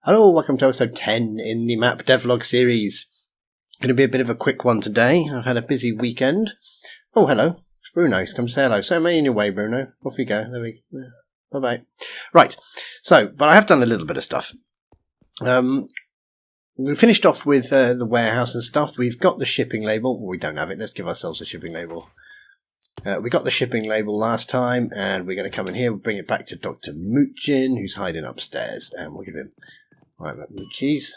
Hello, welcome to episode 10 in the map DevLog series. Going to be a bit of a quick one today. I've had a busy weekend. Oh, hello. It's Bruno. Come say hello. So am I in your way, Bruno? Off we go. There we go. Bye-bye. Right. So, but I have done a little bit of stuff. We finished off with the warehouse and stuff. We've got the shipping label. Well, we don't have it. Let's give ourselves a shipping label. We got the shipping label last time, and we're going to come in here. We'll bring it back to Dr. Muchin, who's hiding upstairs, and we'll give him... Right, Muchis.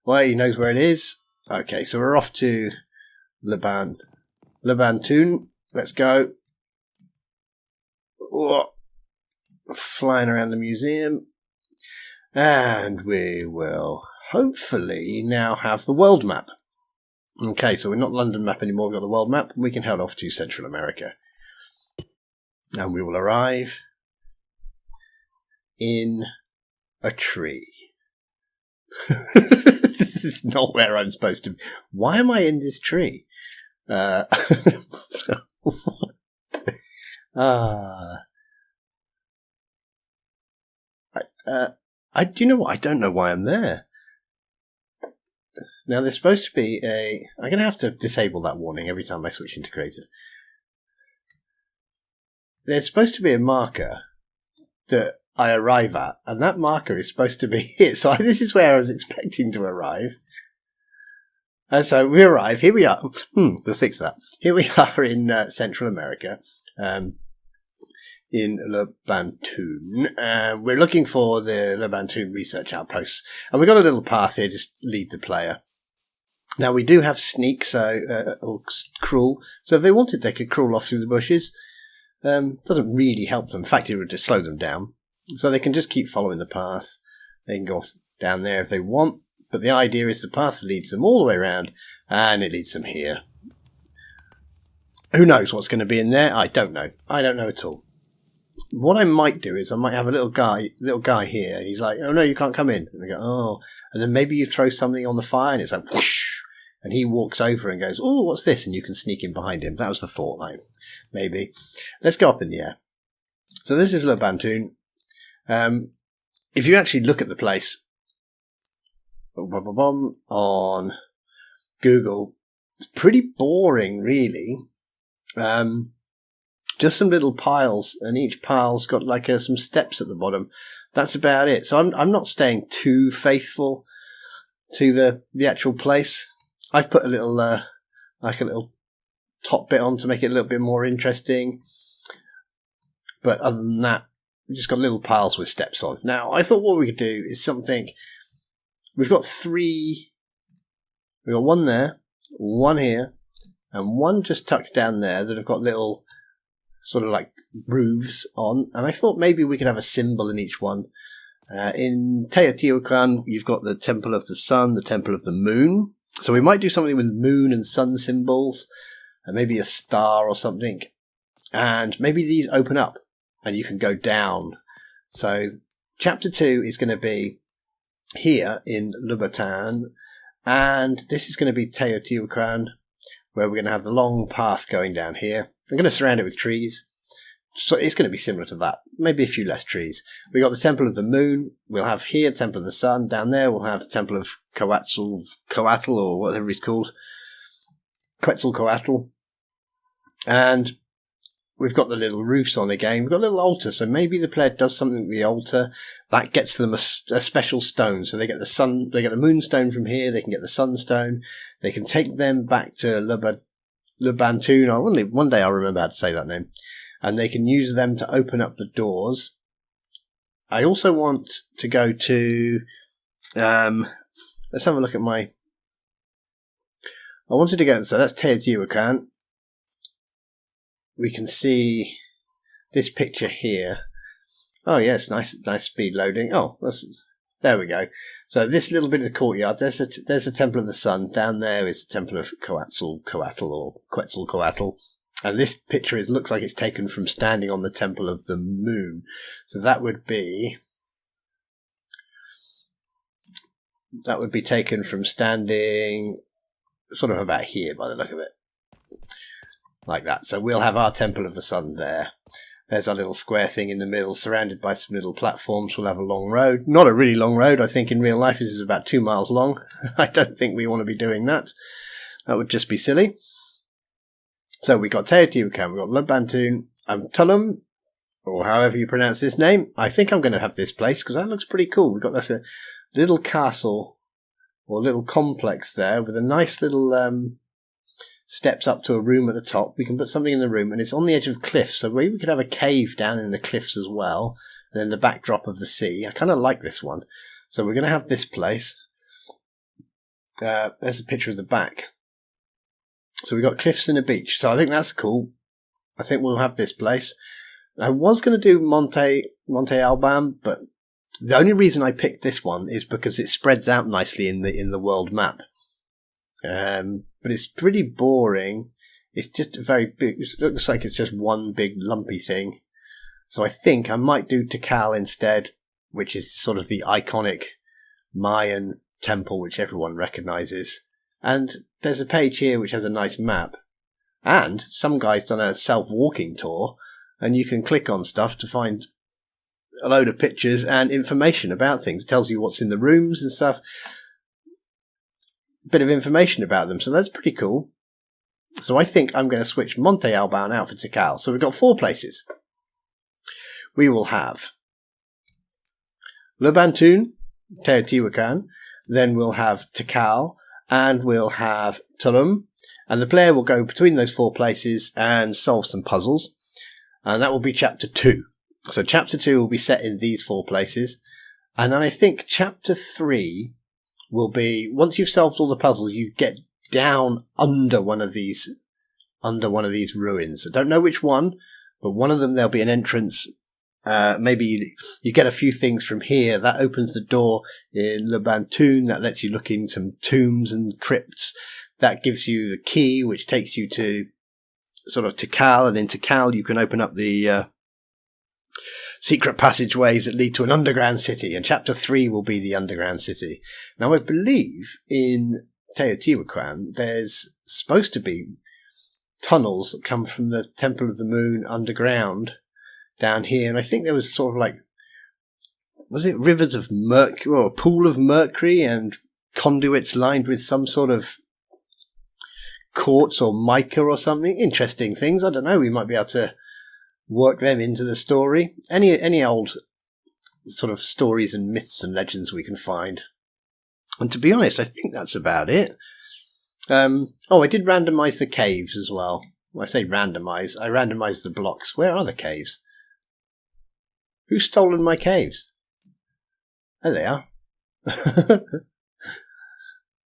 Well, he knows where it is. Okay, so we're off to Lebantoon. Let's go. Oh, flying around the museum. And we will hopefully now have the world map. Okay, so we're not London map anymore. We've got the world map. We can head off to Central America. And we will arrive in a tree. This is not where I'm supposed to be. Why am I in this tree? Do you know what? I don't know why I'm there. Now, there's supposed to be I'm going to have to disable that warning every time I switch into creative. There's supposed to be a marker that I arrive at, and that marker is supposed to be here. So this is where I was expecting to arrive. And so we arrive. Here we are. We'll fix that. Here we are in Central America, in Lebantoon. We're looking for the Lebantoon research outposts. And we've got a little path here, just lead the player. Now, we do have sneak, or crawl. So if they wanted, they could crawl off through the bushes. Doesn't really help them. In fact, it would just slow them down. So they can just keep following the path. They can go down there if they want. But the idea is the path leads them all the way around, and it leads them here. Who knows what's going to be in there? I don't know. I don't know at all. What I might do is I might have a little guy here, and he's like, "Oh no, you can't come in." And they go, "Oh," and then maybe you throw something on the fire, and it's like whoosh, and he walks over and goes, "Oh, what's this?" And you can sneak in behind him. That was the thought line. Maybe. Let's go up in the air. So this is Lebantoon. If you actually look at the place on Google, it's pretty boring, really. Just some little piles, and each pile's got like some steps at the bottom. That's about it. So I'm not staying too faithful to the actual place. I've put a little like a little top bit on to make it a little bit more interesting. But other than that, we've just got little piles with steps on. Now, I thought what we could do is something... We've got three... We've got one there, one here, and one just tucked down there that have got little sort of like roofs on. And I thought maybe we could have a symbol in each one. In Teotihuacan, you've got the Temple of the Sun, the Temple of the Moon. So we might do something with moon and sun symbols, and maybe a star or something. And maybe these open up, and you can go down. So chapter 2 is going to be here in Lebantoon, and this is going to be Teotihuacan, where we're going to have the long path going down here. I'm going to surround it with trees, so it's going to be similar to that, maybe a few less trees. We got the Temple of the Moon. We'll have here Temple of the Sun. Down there we'll have the Temple of Coatl, or whatever it's called, Quetzalcoatl, and we've got the little roofs on again. We've got a little altar, so maybe the player does something with the altar that gets them a special stone. So they get the moonstone from here. They can get the sunstone. They can take them back to Lebantoon. One day I'll remember how to say that name, and they can use them to open up the doors. I also want to go to. Let's have a look at my. I wanted to go. So that's Teotihuacan. We can see this picture here. Oh yes, nice speed loading. Oh, there we go. So this little bit of the courtyard, there's the Temple of the Sun. Down there is the Temple of Coatl or Quetzalcoatl. And this picture looks like it's taken from standing on the Temple of the Moon. So that would be taken from standing sort of about here by the look of it. Like that. So we'll have our Temple of the Sun there. There's our little square thing in the middle, surrounded by some little platforms. We'll have a long road. Not a really long road. I think in real life this is about 2 miles long. I don't think we want to be doing that. That would just be silly. So we got Teotihuacan, we got Lobantoon, Tulum, or however you pronounce this name. I think I'm going to have this place because that looks pretty cool. We've got this little castle or little complex there with a nice little steps up to a room at the top. We can put something in the room, and it's on the edge of cliffs, so maybe we could have a cave down in the cliffs as well, and then the backdrop of the sea. I kind of like this one. So we're going to have this place. There's a picture of the back. So we've got cliffs and a beach. So I think that's cool. I think we'll have this place. I was going to do Monte Alban, but the only reason I picked this one is because it spreads out nicely in the world map. But it's pretty boring. It's just a very big. It looks like it's just one big lumpy thing. So I think I might do Tikal instead, which is sort of the iconic Mayan temple which everyone recognizes. And there's a page here which has a nice map. And some guy's done a self-walking tour, and you can click on stuff to find a load of pictures and information about things. It tells you what's in the rooms and stuff. A bit of information about them, so that's pretty cool. So I think I'm going to switch Monte Alban out for Tikal. So we've got 4 places. We will have Lobantoon, Teotihuacan, then we'll have Tikal, and we'll have Tulum, and the player will go between those 4 places and solve some puzzles, and that will be Chapter 2. So Chapter 2 will be set in these 4 places, and then I think Chapter 3 will be, once you've solved all the puzzles, you get down under one of these ruins. I don't know which one, but one of them there'll be an entrance. Maybe you get a few things from here. That opens the door in Lobantoon. That lets you look in some tombs and crypts. That gives you the key, which takes you to sort of Tikal, and in Tikal you can open up the secret passageways that lead to an underground city. And Chapter 3 will be the underground city. Now I believe in Teotihuacan there's supposed to be tunnels that come from the Temple of the Moon underground down here, and I think there was sort of like, was it rivers of mercury or a pool of mercury and conduits lined with some sort of quartz or mica or something. Interesting things. I don't know. We might be able to work them into the story. Any old sort of stories and myths and legends we can find. And to be honest, I think that's about it. I did randomize the caves as well. When I say randomize, I randomized the blocks. Where are the caves? Who's stolen my caves? There they are.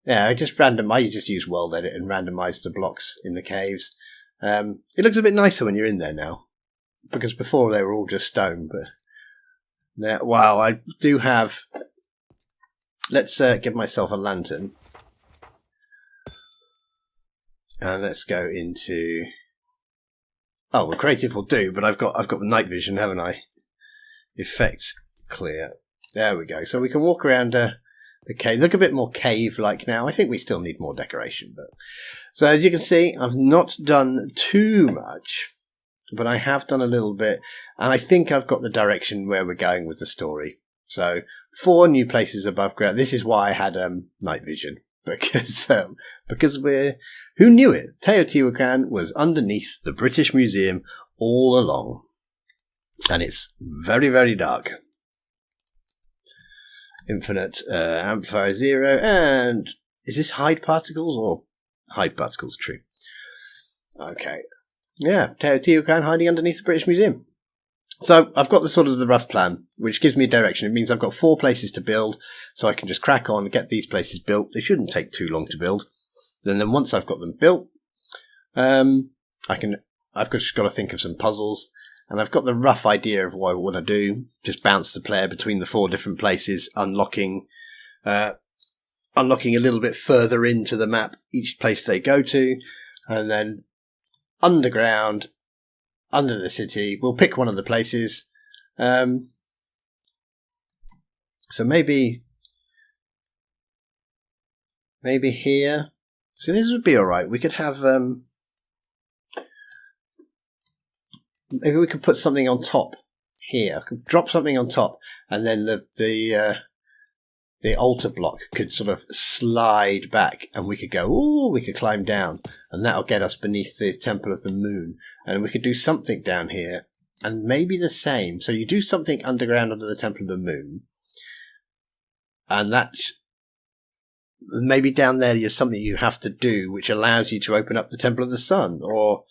Yeah, I just use World Edit and randomize the blocks in the caves. It looks a bit nicer when you're in there now, because before they were all just stone. But now, wow, I do have. Let's give myself a lantern, and let's go into. Oh, well, creative will do, but I've got the night vision, haven't I? Effect clear. There we go. So we can walk around the cave. Look a bit more cave-like now. I think we still need more decoration. But so as you can see, I've not done too much, but I have done a little bit. And I think I've got the direction where we're going with the story. So 4 new places above ground. This is why I had night vision. Because we're... Who knew it? Teotihuacan was underneath the British Museum all along. And it's very, very dark. Infinite amplifier 0. And is this hide particles or hide particles? True. Okay. Yeah, Teotihuacan hiding underneath the British Museum. So I've got the rough plan, which gives me a direction. It means I've got 4 places to build, so I can just crack on and get these places built. They shouldn't take too long to build. Then once I've got them built, I've just got to think of some puzzles. And I've got the rough idea of what I want to do. Just bounce the player between the 4 different places, unlocking a little bit further into the map each place they go to, and then underground, under the city. We'll pick one of the places. So maybe here. So this would be all right. We could have. maybe we could put something on top here. I could drop something on top, and then the altar block could sort of slide back, and we could go, ooh, we could climb down, and that'll get us beneath the Temple of the Moon. And we could do something down here, and maybe the same. So you do something underground under the Temple of the Moon, and that's maybe down there there's something you have to do which allows you to open up the Temple of the Sun, or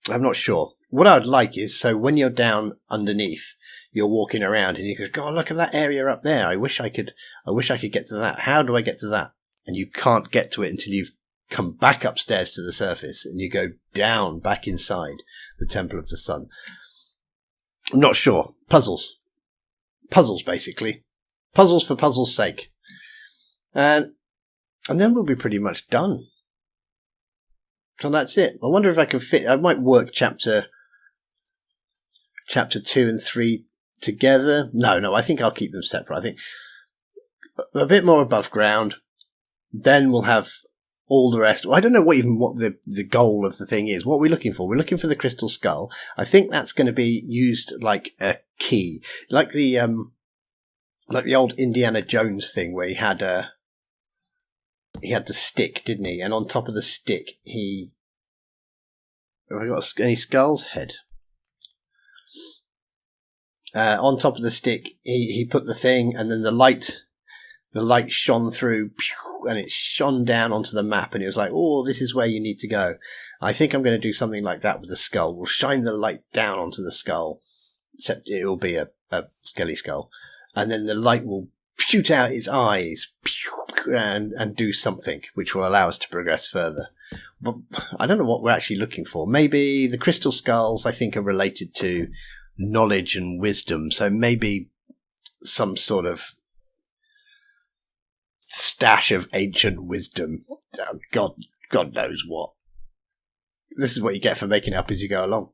I'm not sure. What I would like is, so when you're down underneath, you're walking around and you go, God, look at that area up there. I wish I could get to that. How do I get to that? And you can't get to it until you've come back upstairs to the surface and you go down back inside the Temple of the Sun. I'm not sure. Puzzles, basically. Puzzles for puzzles' sake. And then we'll be pretty much done. So that's it. I wonder if I can fit, I might work chapter 2 and 3 together. No, I think I'll keep them separate. I think a bit more above ground. Then we'll have all the rest. I don't know what the goal of the thing is. What are we looking for? We're looking for the crystal skull. I think that's going to be used like a key, like the old Indiana Jones thing where he had the stick, didn't he? And on top of the stick, have I got any skulls? Head. On top of the stick, he put the thing, and then the light shone through, and it shone down onto the map, and he was like, oh, this is where you need to go. I think I'm going to do something like that with the skull. We'll shine the light down onto the skull, except it will be a skelly skull, and then the light will shoot out its eyes and do something which will allow us to progress further. But I don't know what we're actually looking for. Maybe the crystal skulls, I think, are related to knowledge and wisdom. So maybe some sort of stash of ancient wisdom. God knows what. This is what you get for making it up as you go along.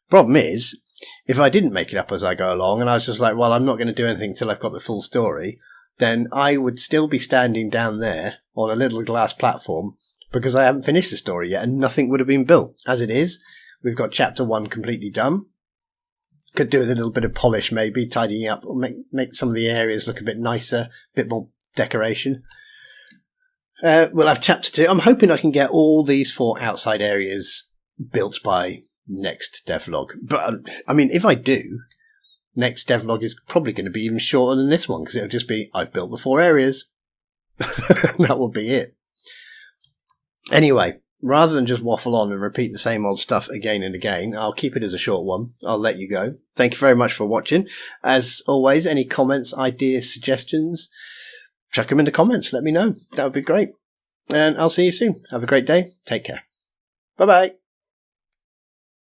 Problem is, if I didn't make it up as I go along, and I was just like, well, I'm not going to do anything until I've got the full story, then I would still be standing down there on a little glass platform because I haven't finished the story yet, and nothing would have been built. As it is, we've got chapter 1 completely done. Could do with a little bit of polish, maybe, tidying up, or make some of the areas look a bit nicer, a bit more decoration. We'll have chapter 2. I'm hoping I can get all these 4 outside areas built by next devlog. But, I mean, if I do, next devlog is probably going to be even shorter than this one, because it'll just be, I've built the 4 areas. That will be it. Anyway, rather than just waffle on and repeat the same old stuff again and again, I'll keep it as a short one. I'll let you go. Thank you very much for watching. As always, any comments, ideas, suggestions, chuck them in the comments. Let me know. That would be great. And I'll see you soon. Have a great day. Take care. Bye-bye.